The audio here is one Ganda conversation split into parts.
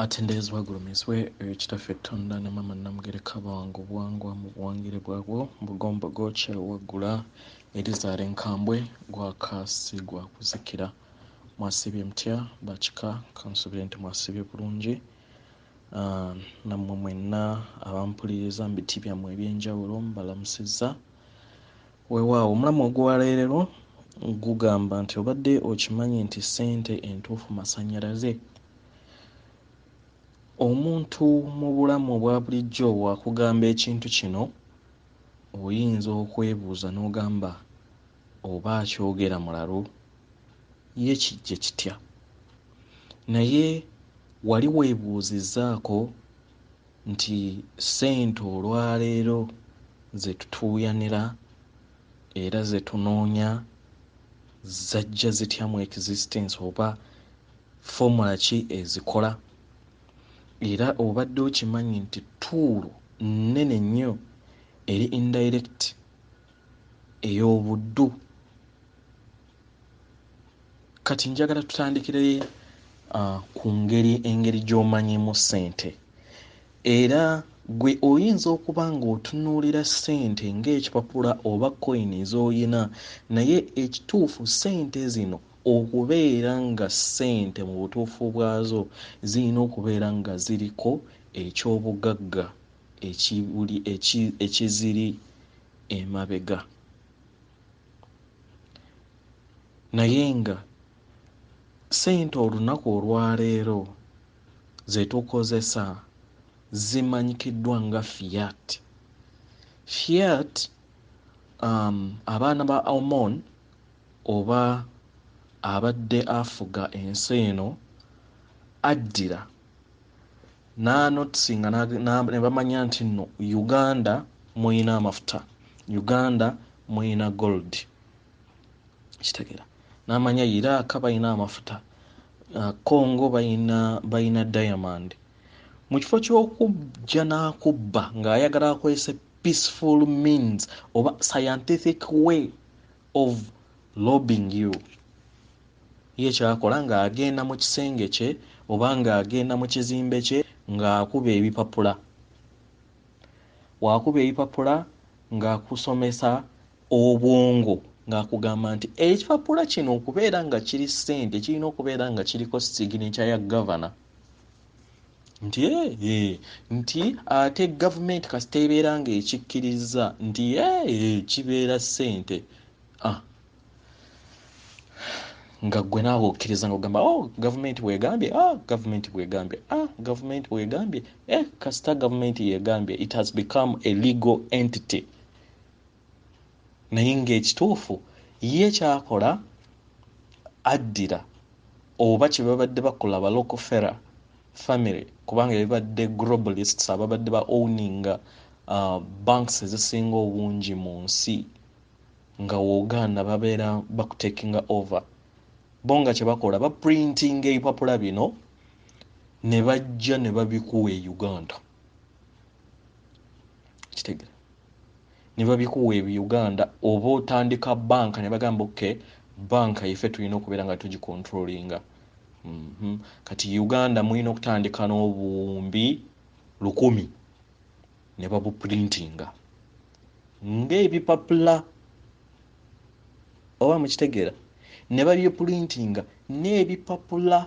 Atendezebwa agulumiswe ekitaffe Tonda ne Mama Namugereka bwangu bwangwa mu buwangire bwabwo bugomba gwocha waggula Elizare Nkambwe gwakasi gwa kuzikira mwasibye mutya bakika kansubire nti mwasibye bulungi nammwe mwenna abampuliriza mu biti byammwe ebyenjawulo mbalamusizza weewaawo omulamu ogwaleero gugamba nti obadde okimanyi nti ssente entuufu masanyalazze. Omuntu mu bulamu obwa bulijjo bw'akugamba ekintu kino oyinza okwebuuza n'ogamba oba akyogera mulalu ye kijje kitya, naye wali weebuuzizzaako nti ssente olwaleero ze tutuuyanira era ze tunoonya zajja zitya mu existence oba formula ki ezikola? Era obadde okimanyi nti tuulu nnene nnyo eri indirect ey'obuddu. Kati njagala tutandikire ku engeri gy'omanyimu ssente, era gwe oyinza okuba ng'otunuulira ssente ng'ekipapula oba coin z'oyina, naye ekituufu ssente zino okubeera nga ssente mu butuufu bwazo zirina okubeera nga ziriko eky'obugagga ekiziri emabega. Naye nga ssente olunaku olwaleero ze tukozesa zimanyikiddwa nga fiat. Fiat abaana ba Omon oba abadde afuga ensi eno addira n'anotisinga ne bamanya nti nno Uganda muyina amafuta, Uganda muyina gold, kitegeera n'amanya Iraq bayina amafuta, Congo bayina diamond. Mu kifo ky'okujja n'akubba ng'ayagala akozesa peaceful means oba scientific way of robbing you, ye kyakola ng'agenda mu kisenge kye oba ng'agenda mu kizimbe kye ng'akuba ebipapula. Waakuba ebipapula ng'akusomesa obwongo ng'akugamba nti ekipapula kino okubeera nga kiri ssente kirina okubeera nga kiriko signature ya governor. Nti ate gavumenti kasita ebeera ng'ekikkiriza nti kibeera ssente, nga gwe naawe okkiriza ng'ogamba gavumenti bw'egambye gavumenti bw'egambye gavumenti bw'egambye kasita gavumenti yeegambye it has become a legal entity. Naye ng'ekituufu ye kyakola addira oba kye babadde bakola ba Rockefeller family, kubanga ebibadde globalists ababadde ba owninga banks ezisinga obungi mu nsi nga Uganda babeera bakutakinga over. Bo nga kye bakola baprintinga ebipapula bino ne bajja ne babikuwa e Uganda, kitegeera ne babikuwa e Uganda. Oba otandika banka ne bagamba banka yaffe tulina okubeera nga tugikontrolinga. Kati Uganda mulina okutandika n'obuwumbi 1,000 ne babuprintinga ng'ebipapula, oba mukitegeera, ne babiprintinga n'ebipapula.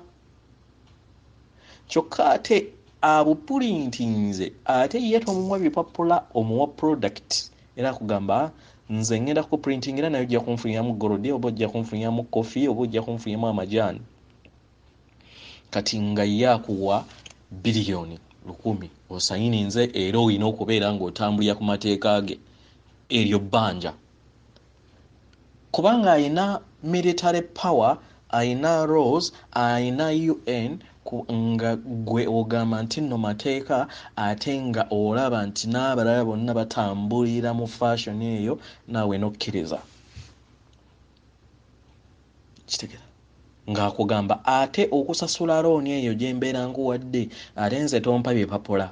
Kyokka ate abuprintinze ate ye tomuwa bipapula, omuwa product, era akugamba nze ngenda kuprintinga era naye ojja kunfuniramu golodi oba ojja kunfuniramu kofi oba ojja kunfuniramu amajaani. Kati nga ye akuwa biliyoni 1,000 osayininze era olina okubeera ng'otambulira ku mateeka ge eryo bbanja, kubanga ayina military power, ayina laws, ayina UN nga gwe ogamba nti nno mateeka, ate nga olaba nti n'abalala bonna batambulira mu fashion eyo naawe nokkiriza, kitegeera ng'akugamba ate okusasula looni eyo gye mbeera nkuwadde ate nze tompa bipapula.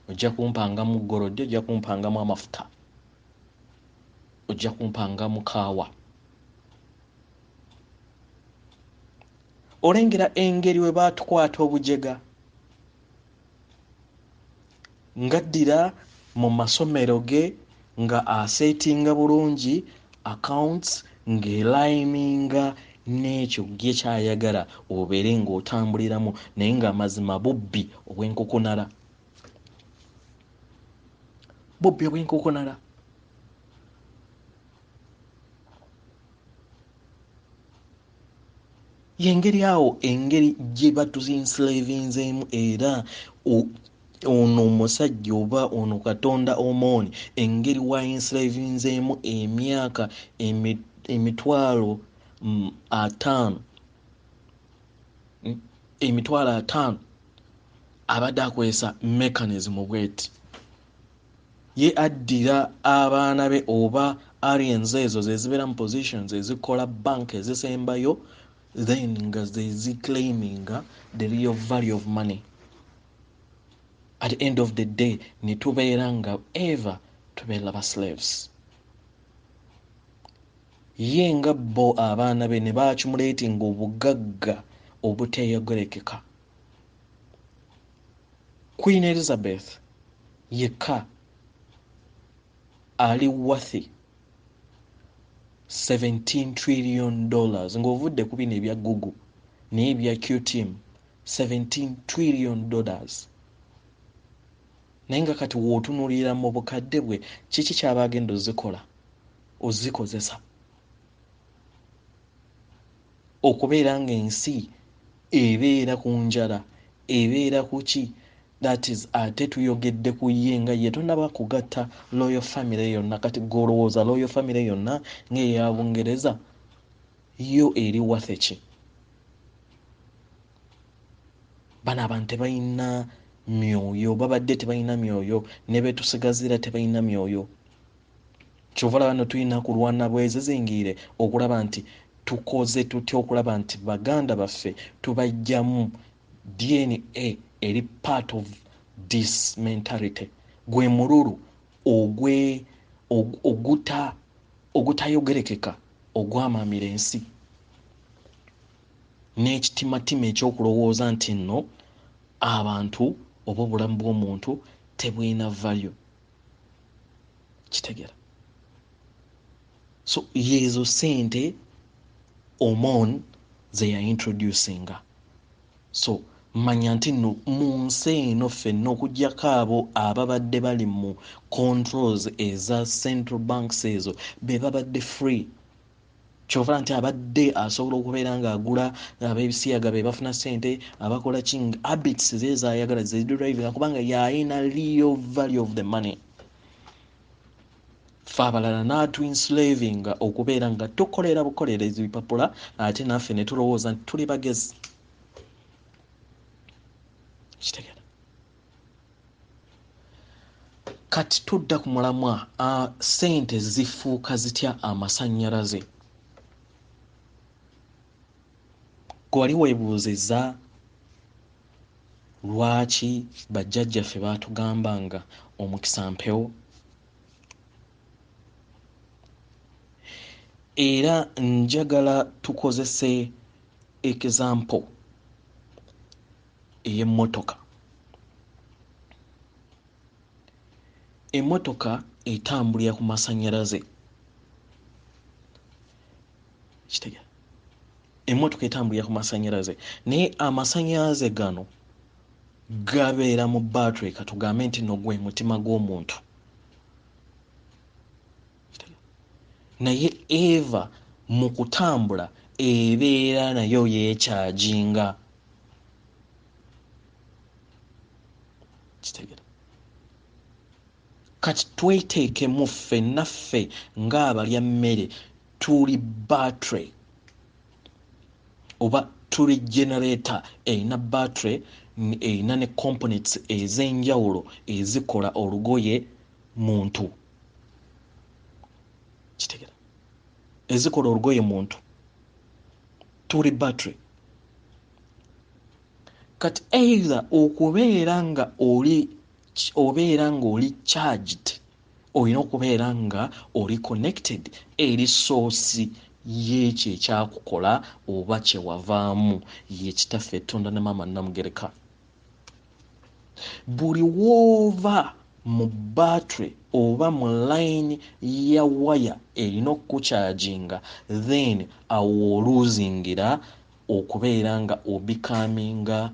Ojja kumpangamu golodi, ojja kumpangamu amafuta, ojja kumpangamu kaawa. olengera engeri we batukwata obujega ngaddira mu masomero ge nga asetinga bulungi accounts ng'eliminga n'ekyo gye kyayagala obeere ng'otambuliramu naye ng'amazima bubbi obw'enkukunala yengeri awo engeri gye batuzinslavinzeemu era ono omusajja oba ono katonda omoni engeri wa inslavinzeemu emyaka emitwalo 5 abadde akozesa mechanism bweti ye addira abaana be oba aliens ezo zezibeera mu positions ezikola bank ezisembayo then nga zeziclaiminga the real value of money. At the end of the day netubeera nga ever tubeera ba slaves. Ye nga bo abaana be ne baakimulatinga obugagga obuteeyogerekeka. Queen Elizabeth yekka ali worth $17 trillion ng'ovudde ku bino ebya Google n'ebya QTM $17 trillion. Naye nga kati wootunuulira mu bukadde bwe kiki kyaba agenda ozikola ozikozesa okubeera ng'ensi ebeera ku njala ebeera ku ki that is ate tuyogedde ku ye nga ye tonaba kugatta royal family yonna kati golowooza royal family yonna ng'eya Bungereza yo eri worth ki? Bano abantu tebalina myoyo babadde tebalina myoyo ne betusigazira tebalina myoyo. Kyova bano tulina kulwana bwezizingiire okulaba nti tukoze tutya okulaba nti baganda baffe tubajjamu DNA eri part of this mentality gwe mululu ogutayogerekeka ogwamaamira ensi n'ekitimatima ekyokulowooza nti nno abantu oba obulamu bw'omuntu tebulina value kitegera. So yezo sente omon ze ya introducinga. So manya nti no mu nsi eno ffenna okuggyako abo ababadde bali mu controls eza central banks ezo be babadde free. Kyova nti abadde asobola okubeera ng'agula ab'ebisiyaga be bafuna sente abakola king habits zeeza ayagala zedrivinga kubanga yalina real value of the money. Fe abalala n'atwinslavinga okubeera nga tukolera bukolerezi bipapula ate naffe ne tulowooza nti tuli bagezi. Kitegera. Kati tudda ku mulamwa sente zifuuka zitya amasanyalaze. Gwali weebuuzizza lwaki bajjajjaffe baatugambanga omukisa mpewo? Era njagala tukozese example ey'emmotoka. Emmotoka etambulira ku masanyalaze. Kitegera. Emmotoka etambulira ku masanyalaze naye amasanyalaze gano gabeera mu battery katugambe nti no gwe mutima gw'omuntu. Naye eva mu kutambula ebeera nayo yeekyaginga. Kitegera. Kati tweteekemu ffennaffe ng'abalya mmere tuli battery oba tuli generator erina battery erina ne components ez'enjawulo ezikola olugoye muntu. Kitegera. Ezikola olugoye muntu tuli battery. Kati either okubeera nga oli charged olina okubeera nga oli connected eri source y'ekyo ekyakukola oba kyewavaamu ye kitaffe Tonda ne Maama Namugereka. Buli woova mu battery oba mu line ya waya erina okukyajinga, then awo oluzingira okubeera nga obikaminga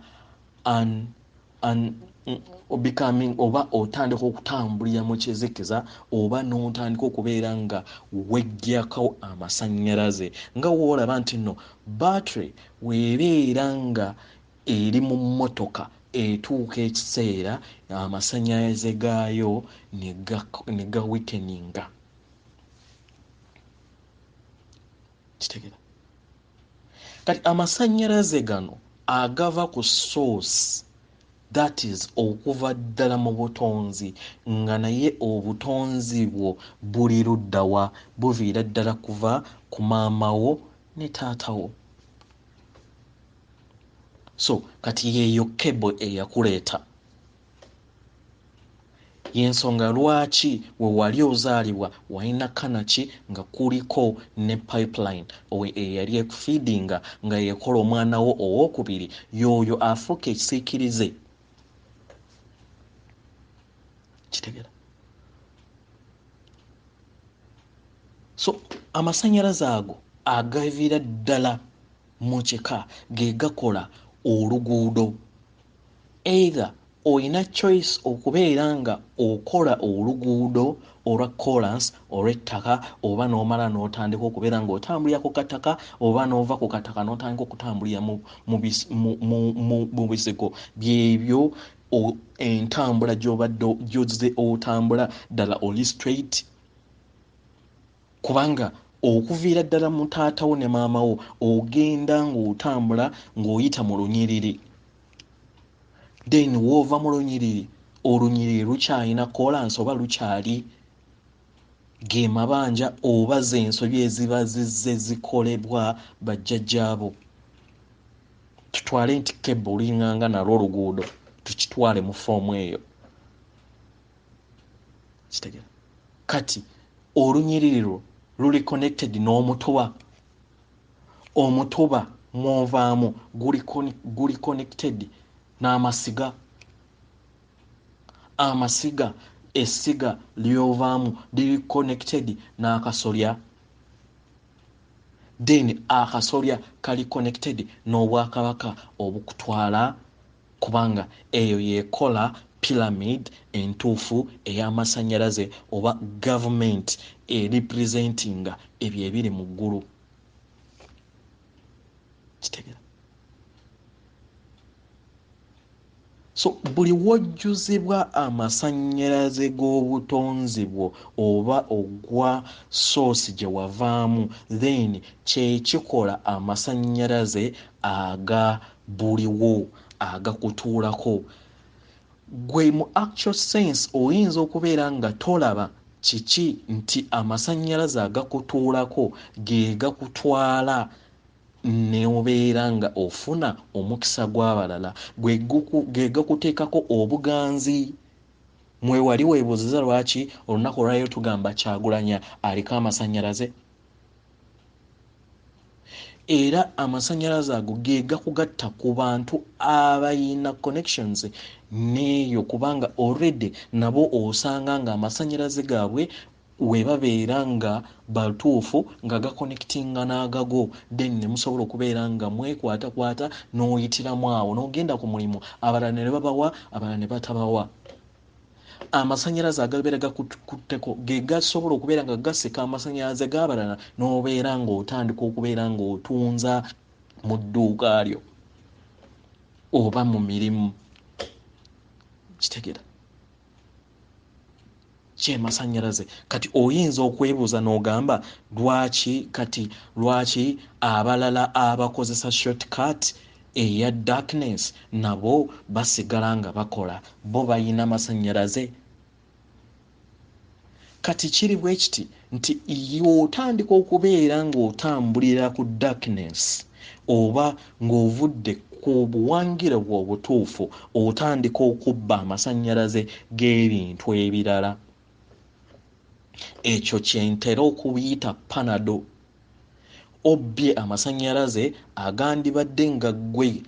becoming oba otandika okutambulira mu kizikiza oba n'otandika okubeera nga weggyako amasannyalaze. Nga woolaba nti nno battery weebeera nga eri mu mmotoka etuuka ekiseera amasannyalaze gaayo ne ga weakeninga. Kitegeera? Kati amasannyalaze gano agava ku source, that is okuva ddala mu butonzi, nga naye obutonzi bwo buli luddawa, buviira ddala kuva ku maamawo ne taatawo. So kati yeeyo cable eyakuleeta. Y'ensonga lwaki we wali ozaalibwa walina kanaki nga kuliko ne pipeline eyali ekufeedinga nga yekola omwana wo owookubiri, y'oyo afuuka ekisiikirize. Kitegeera? So amasannyalaze ago agaviira ddala mu kika ge gakola oluguudo. Either oyina choice okubeera nga okola oluguudo olwa kolansi olw'ettaka oba n'omala n'otandika okubeera ng'otambulira ku kataka oba n'ova ku kataka n'otandika okutambulira mu bisigo. Byebyo entambula gy'ozze otambula ddala oli straight, kubanga okuviira ddala mu taatawo ne maamawo ogenda ng'otambula ng'oyita mu lunyiriri. Then woova mu lunyiriri, olunyiriri lukyalina kolansi oba lukyali ge mabanja oba ze ensobi eziba zizze zikolebwa bajjajjaabo. Tutwale nti kebbo olinganga nalwo oluguudo, tukitwale mu foomu eyo. Kitegeera? Kati olunyiriri lwo luli connected n'omutuba. Omutuba mwovaamu guli connected n'amasiga. Amasiga, essiga lyovaamu liri connected n'akasolya. Then akasolya kali connected n'obwakabaka obukutwala, kubanga eyo yekola pyramid entuufu ey'amasannyalaze oba government representinga ebyo ebiri mu ggulu. Kitegeera? So buli wojjuzibwa amasannyalaze g'obutonzi bwo oba ogwa source gye wavaamu, then kye kikola amasannyalaze aga buliwo agakutuulako. Gwe mu actual sense oyinza okubeera nga tolaba kiki nti amasannyalaze agakutuulako ge gakutwala ne obeera nga ofuna omukisa gw'abalala, ge gakuteekako obuganzi. Mwe wali weebuuziza lwaki olunaku olwaleero tugamba Kyagulanyi aliko amasannyalaze? Era amasannyalaze ago ge gakugatta ku bantu abayina connections n'eyo, kubanga already nabo osanga nga amasannyalaze gaabwe we babeera nga batuufu nga gakonectinga n'agago, then ne musobola okubeera nga mwekwatakwata n'oyitiramu awo n'ogenda ku mulimu, abalala ne babawa, abalala ne batabawa. Amasannyalaze agabeera gakutteko ge gasobola okubeera nga gasika amasannyalaze g'abalala n'obeera ng'otandika okubeera ng'otunza mu dduuka lyo oba mu mirimu. Kitegeera? Kyemasannyalaze. Kati oyinza okwebuuza n'ogamba lwaki abalala abakozesa shortcut eya darkness nabo basigala nga bakola, bo bayina masannyalaze? Kati kiri bwe kiti nti y'otandika okubeera ng'otambulira ku darkness oba ng'ovudde ku buwangire bwo obutuufu, otandika okubba amasannyalaze g'ebintu ebirala. Ekyo kyentera okuyita panado. obbye amasanyalaze agandibadde nga ggwe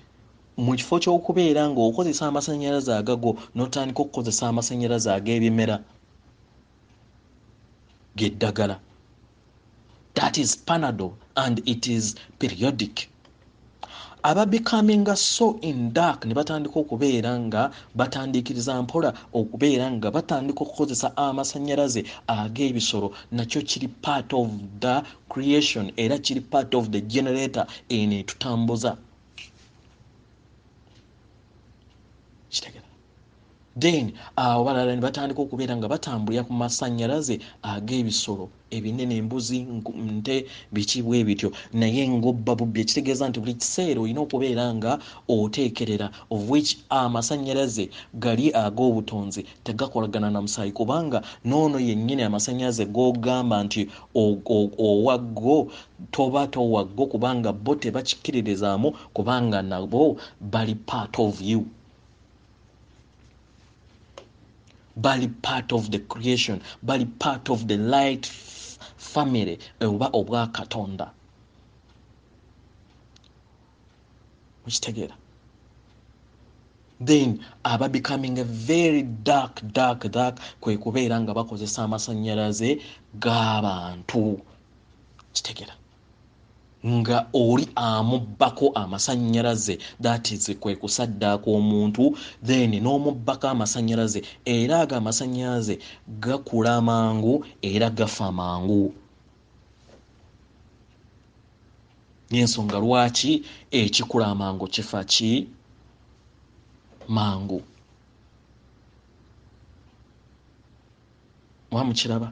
mu kifo ky'okubeera ng'okozesa amasanyalaze agago n'otandika okukozesa amasanyalaze ag'ebimera g'eddagala. That is Panadol and it is periodic. Aba becoming so in dark ne batandika okubeera nga batandikiriza mpola okubeera nga batandika okukozesa amasanyalaze ag'ebisolo, nakyo kiri part of the creation era kiri part of the generator eno etutambuza. Kitegera. Then abalala ne batandika okubeera nga batambulira ku masanyalaze ag'ebisolo ebinene, embuzi, nte, biki bwe bityo, naye ng'obba bubbi, ekitegeeza nti buli kiseera olina okubeera nga oteekerera, of which amasanyalaze gali ag'obutonzi tegakolagana na musaayi, kubanga noono yennyini amasanyalaze g'ogamba nti owaggo toba towaggo, kubanga bo tebakikkiririzaamu, kubanga nabo bali part of you. Bali part of the creation, bali part of the light family oba obwa Katonda. Mukitegeera. Then aba becoming a very dark kwe kubeera nga bakozesa amasanyalaze g'abantu. Kitegeera. Nga oli amubbako amasanyalaze, that is kwe kusaddaaka omuntu, then n'omubbako amasanyalaze, era aga amasanyalaze gakula mangu era gafa mangu. Y'ensonga lwaki ekikula amangu kifa ki mangu. Mwamukiraba?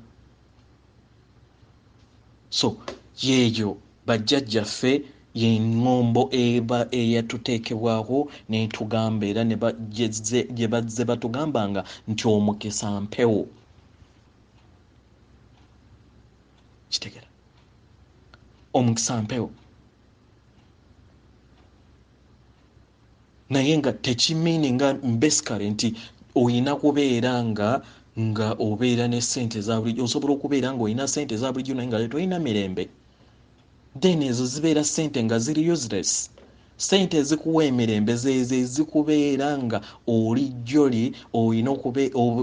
So yeeyo bajjajjaffe y'eŋŋombo eba eyatuteekebwaho n'etugamba era gye bazze batugambanga nti omukisa mpewo. Kitegera. Omukisa mpewo. Naye nga tekimiini nga basically nti oyina kubeera nga obeera ne ssente za bulijjo. Osobola okubeera ng'olina ssente za bulijjo naye nga tolina mirembe. Then ezo zibeera ssente nga ziri useless. Ssente ezikuwa emirembe zeze zikubeera nga oli jolly, olina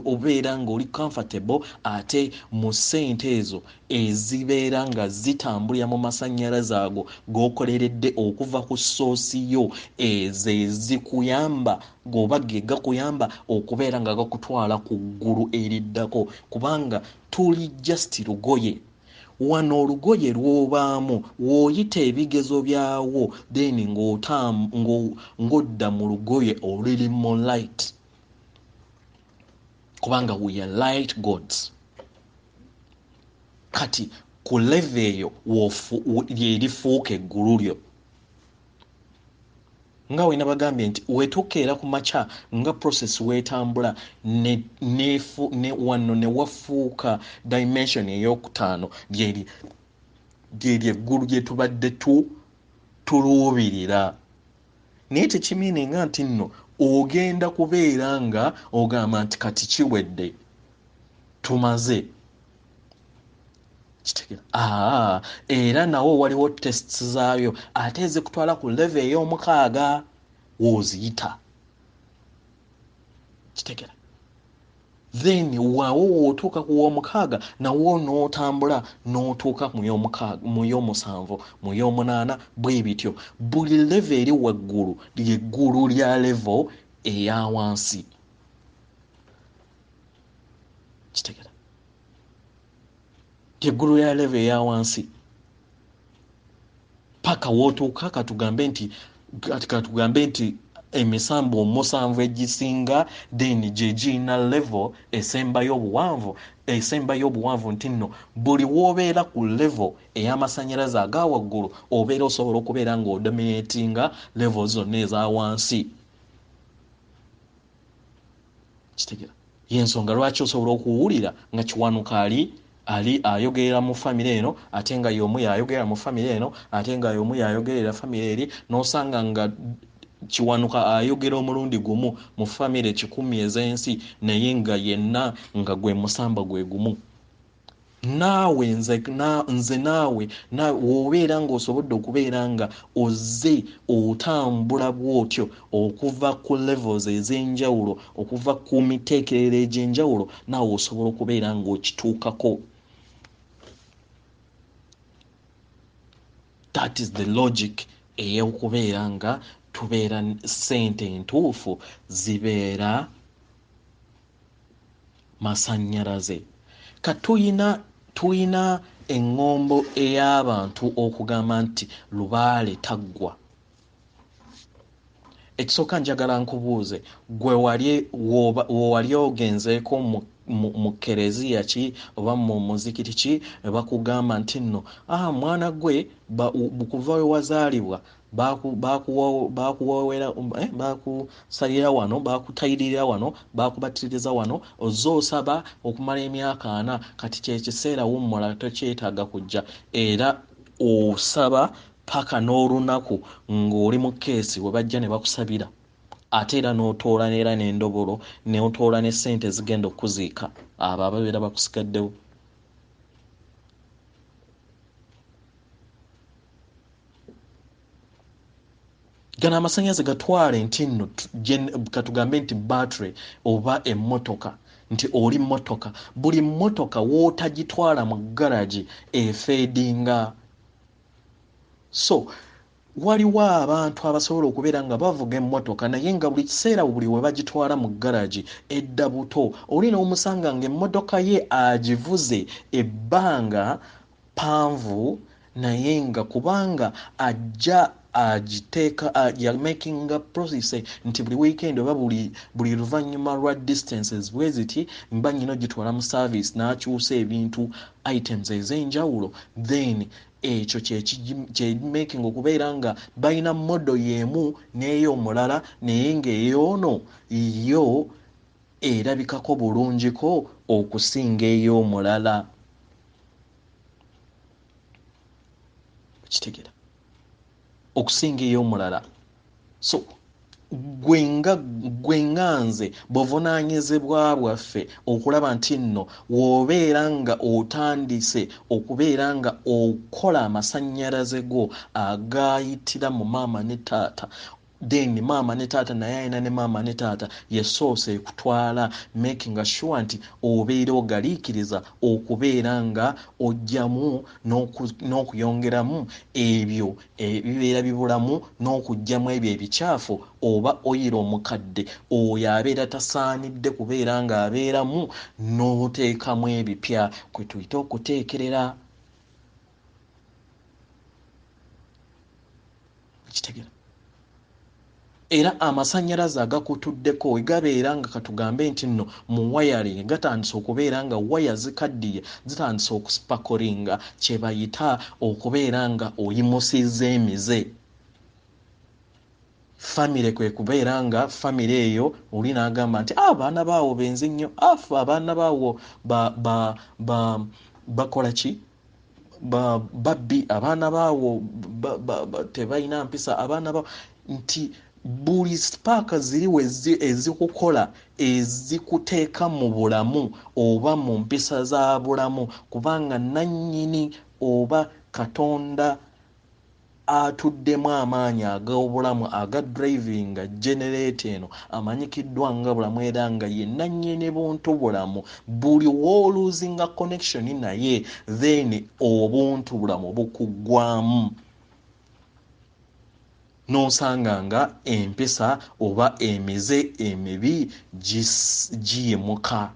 obeera nga oli comfortable, ate mu ssente ezo ezibeera nga zitambulira mu masanyalaze ago g'okoleredde okuva ku soosi yo, ezo ezikuyamba oba ge gakuyamba okubeera nga gakutwala ku ggulu eriddako, kubanga tuli just lugoye. Wano olugoye lw'obaamu w'oyita ebigezo byawo, then ng'odda mu lugoye oluli mu light, kubanga we are light gods. Kati ku level eyo lyerifuuka eggulu lyo. Nga wena bagambye nti wetukeera ku makya nga process weetambula wano ne wafuuka dimension ey'okutaano lyeri eggulu lye tubadde tuluubirira. Naye tekimiini nga nti nno ogenda kubeera nga ogamba nti kati kiwedde tumaze. Kitegera. Era nawo waliwo tests zaayo ate ezikutwala ku level ey'omukaaga w'oziyita. Kitegera. Then wawo w'otuuka ku w'omukaaga nawo n'otambula n'otuuka mu y'omusanvu, mu y'omunaana, bwe bityo. Buli level eri waggulu ly'eggulu lya level eya wansi. Kitegera. Ly'eggulu lya level eya wansi. Paka w'otuuka katugambe nti emisambo omusanvu egisinga, then gye giyina level esembayo obuwanvu nti nno buli w'obeera ku level ey'amasanyalaze aga waggulu obeera osobola okubeera ng'odominatinga level zonna eza wansi. Kitegera. Y'ensonga lwaki osobola okuwulira nga kiwanuka ali ayogerera mu famire eno ate nga y'omu y'ayogerera mu famire eno ate nga y'omu y'ayogerera famire eri, n'osanga nga kiwanuka ayogera omulundi gumu mu famire 10 ez'ensi naye nga yenna nga gwe musamba gwe gumu. naawe nze naawe w'obeera ng'osobodde okubeera nga ozze otambula bw'otyo okuva ku levels ez'enjawulo, okuva ku miteekerero egy'enjawulo, naawe osobola okubeera ng'okituukako. That is the logic ey'okubeera nga tubeera ssente entuufu zibeera masanyalaze. Tuyina eŋŋombo ey'abantu okugamba nti Lubaale taggwa. Ekisooka njagala nkubuuze, gwe wali ogenzeeko mu kereziya ki oba mu muzikiti ki bakugamba nti nno mwana gwe kuva we wazaalibwa bakusalira wano, bakutayirira wano, bakubatiriza wano, ozze osaba okumala emyaka 4, kati kyekiseera wummula tokyetaaga kujja, era osaba paka n'olunaku ng'oli mu keesi we bajja ne bakusabira, ate era n'otoola neera n'endobolo n'otoola ne ssente zigenda okuziika abo ababeera bakusigaddewo. Gano amasannyalaze gatwale nti nno katugambe nti battery oba emmotoka, nti oli mmotoka, buli mmotoka w'otagitwala mu garagi efeedinga. So waliwo abantu abasobola okubeera nga bavuga emmotoka naye nga buli kiseera buli we bagitwala mu garagi edda buto, oli n'omusanga ng'emmotoka ye agivuze ebbanga panvu, naye nga kubanga ajja agiteeka ya making process nti buli weekend oba buli luvannyuma lwa distances bwe ziti mba nnyina ogitwala mu service n'akyusa ebintu items ez'enjawulo, then ekyo making okubeera nga balina modo y'emu n'ey'omulala naye ng'eyoono yo erabikako bulungiko okusinga ey'omulala. Kitegera okusinga ey'omulala. So gwe nga nze buvunaanyizibwa bwaffe okulaba nti nno w'obeera nga otandise okubeera nga okola amasannyalaze go agayitira mu maama ne taata, then maama ne taata naye ayina ne maama ne taata yesoose kutwala, making sure nti obeera ogaliikiriza okubeera nga ojjamu n'okuyongeramu ebyo ebibeera bibulamu n'okugjamu ebyo ebicaafu oba oyira omukadde oyo abeera tasaanidde kubeera ng'abeeramu, n'oteekamu ebipya kwe tuyita okuteekerera. Kitegera. Era amasannyalaze agakutuddeko we gabeera nga katugambe nti nno mu wayaring gatandise okubeera nga waya zikaddiye zitandise okusipakolinga, kye bayita okubeera nga oyimusizza emize. Famire kwe kubeera nga famire eyo oli n'agamba nti abaana baawo benzi nnyo, abaana baawo bakola ki, babbi, abaana baawo tebalina mpisa, abaana baawo, nti buli sipaaka ziriwo ezikukola ezikuteeka mu bulamu oba mu mpisa za bulamu, kubanga nannyini oba Katonda atuddemu amaanyi ag'obulamu aga drivinga generate eno amanyikiddwa nga bulamu era nga ye nannyini buntu bulamu. Buli wooluzinga connection naye then obuntu bulamu bukuggwamu, n'osanga nga empisa oba emize emibi giyimuka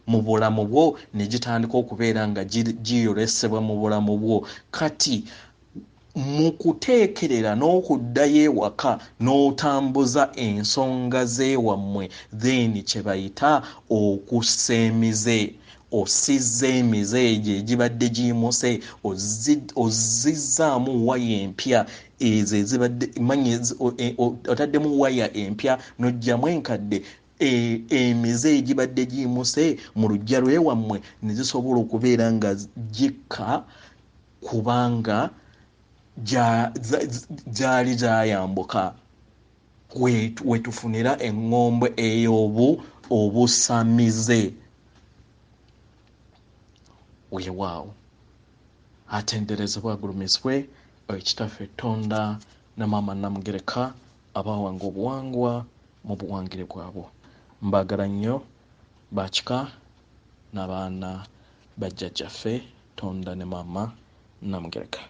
mu bulamu bwo ne gitandika okubeera nga giyolesebwa mu bulamu bwo. Kati mu kuteekerera n'okuddayo ewaka n'otambuza ensonga z'ewammwe, then kye bayita okussa emize, osizza emize egyo egibadde giyimuse, ozizzaamu waya empya ezo ezibadde manyi otaddemu waya empya n'oggyamu enkadde, emize egibadde giyimuse mu luggya lw'ewammwe ne zisobola okubeera nga gikka kubanga gyali gyayambuka. Wetufunira eŋŋombo ey'obusamize. weewaawo atenderezebwa agulumizibwe ekitaffe Tonda ne maama Namugereka abaawanga obuwangwa mu buwangire bwabwe. Mbaagala nnyo bakika n'abaana bajjajjaffe Tonda ne maama Namugereka.